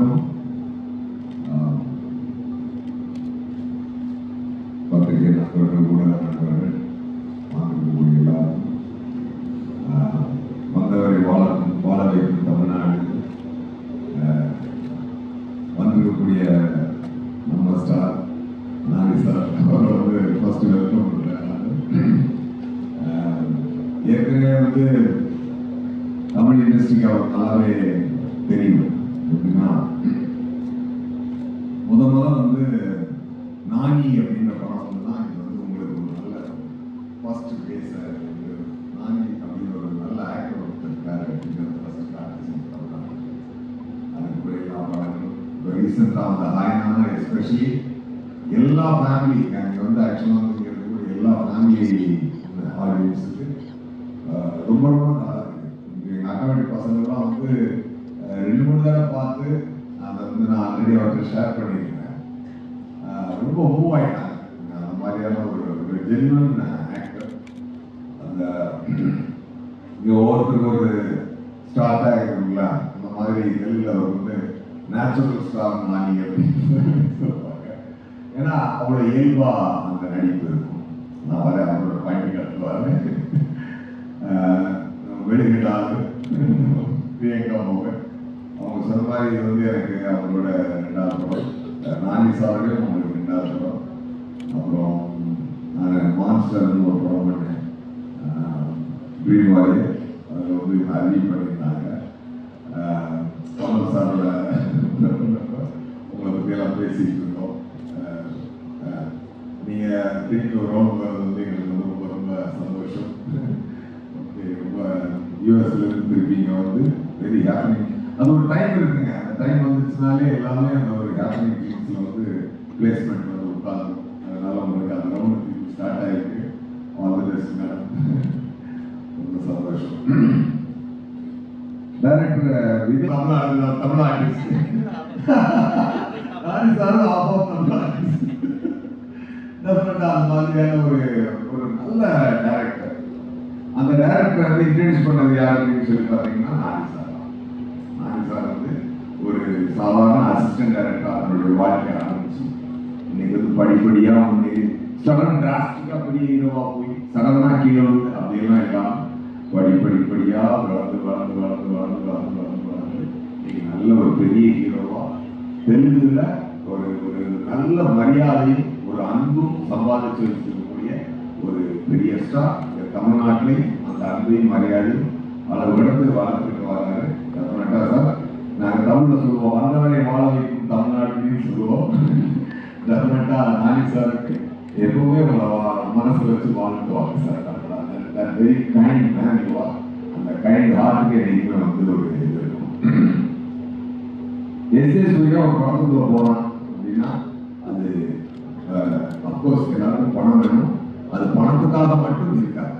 வணக்கம். பத்திரிகை நண்பர்கள், ஊடக நண்பர்கள், மாணவர்களுடைய எல்லாரும் வந்தவரை வாழ வைக்கும் தமிழ்நாடு வந்திருக்கக்கூடிய நம்ம ஸ்டார் நானி சார் அவரை ஃபர்ஸ்ட் வெல்கம் பண்ணுறேன். ஏற்கனவே தமிழ் இண்டஸ்ட்ரிக்கு அவர் நல்லாவே தெரியும். எப்படின்னா முதல்ல நானி அப்படின்ற படம் தான் இது உங்களுக்கு ஒரு நல்ல ஃபர்ஸ்ட் பேஸ நானி அப்படின்னு ஒரு நல்ல ஆக்டர் ஒருத்தருக்காரு அப்படிங்கிறது ஃபர்ஸ்ட் ஆர்டிஸ்ட். அதுக்கு எல்லா படங்களும் இப்போ ரீசெண்டாக அந்த ஆயனான எஸ்பெஷலி எல்லா ஃபேமிலி எனக்கு ஆக்சுவலாக இருக்கக்கூடிய எல்லா ஃபேமிலி ஆடியன்ஸுக்கு ரொம்ப ரொம்ப நல்லா இருக்கு. எங்கள் அக்கா வீட்டு பசங்கள்லாம் 2-3 தடவை பார்த்து அதை நான் ஆல்ரெடி அவர்கிட்ட ஷேர் பண்ணியிருக்கேன். ரொம்ப மூவ் ஆகிட்டாங்க. அந்த மாதிரியான ஒரு ஜென்வன் ஆக்டர். அந்த இங்கே ஒவ்வொருத்தருக்கு ஒரு ஸ்டார்ட் ஆகிருக்குங்களா, அந்த மாதிரி தெலுங்குல அவர் நேச்சுரல் ஸ்டார் நானி அப்படின்னு சொல்லுவாங்க. ஏன்னா அவ்வளோ இயல்பா அந்த நடிப்பு இருக்கும். நான் அவரோட பாயிண்ட் கட்டுவாரு. வெளியிடாது பிரியங்கா மோகன் அவங்க சொன்ன மாதிரி எனக்கு அவங்களோட 2வது படம் நானி சாருக்கு அவங்களுக்கு 2வது படம். அப்புறம் நான் மான்ஸ்டர்னு ஒரு படம் பண்ணேன், ட்ரீம் வாரியர். அதில் அறிவு பண்ணியிருந்தாங்க. கமல் சாரோட உங்களை பற்றியெல்லாம் பேசிட்டு இருக்கோம். நீங்கள் திரும்பி ஒரு ரவுண்ட் வர்றது எங்களுக்கு ரொம்ப ரொம்ப சந்தோஷம். ரொம்ப யூஎஸ்ல இருந்து திருப்பி இங்கே வெரி ஹேப்பனிங். அது ஒரு டைம் இருக்குங்க. அந்த டைம் வந்துச்சுனாலே எல்லாமே அந்த ஒரு ஹேப்பனிங் டீம்ஸில் பிளேஸ்மெண்ட் உட்காந்து, அதனால உங்களுக்கு அந்த ரவுண்ட் திருப்பி ஸ்டார்ட் ஆகிருக்கு. All the best madam. ரொம்ப சந்தோஷம். டைரக்டர் விதி தமிழ் ஆர்டிஸ்ட் நானி சார் தமிழ் ஆர்டிஸ்ட். டெஃபினட்டா அந்த மாதிரியான ஒரு நல்ல டைரக்டர். அந்த டைரக்டர் இன்ட்ரடியூஸ் பண்ணது யார் அப்படின்னு சொல்லி பார்த்தீங்கன்னா நானி சார். நானி சார் ஒரு சாதாரண அசிஸ்டன்ட் டைரக்டர் அவருடைய வாழ்க்கை ஆரம்பிச்சு இன்னைக்கு படிப்படியாக முன்னேறி சடனாக டிராஸ்டிக்காக பெரிய ஹீரோவாக போய் சடனாக கீழே அப்படியெல்லாம் இல்லாமல் படிப்படியாக வளர்ந்து இன்னைக்கு நல்ல ஒரு பெரிய ஹீரோவாக தெலுங்குல ஒரு நல்ல மரியாதையும் ஒரு அன்பும் சம்பாதிச்சு வச்சிருக்கக்கூடிய ஒரு பெரிய ஸ்டார். தமிழ்நாட்டிலே அந்த அன்பையும் மரியாதையும் அளவிடத்து வளர்த்துட்டு வராரு. டெஃபினட்டா சார் நாங்கள் தமிழில் சொல்லுவோம், வந்தவரை வாழ வைக்கும் தமிழ்நாட்டிலையும் சொல்லுவோம். டெஃபினட்டா நானி சாருக்கு எப்பவுமே மனசு வச்சு வாழ்ந்துவாங்க sir. Very kind man you. அந்த கைண்ட் ஹார்ட்டுக்கு என்னைக்குமே ஒரு இது இருக்கும். சூர்யா ஒரு படத்துக்குள்ள போறான் அப்படின்னா அது அப்கோர்ஸ் எல்லாருக்கும் பணம் வேணும். அது பணத்துக்காக மட்டும் இருக்காது.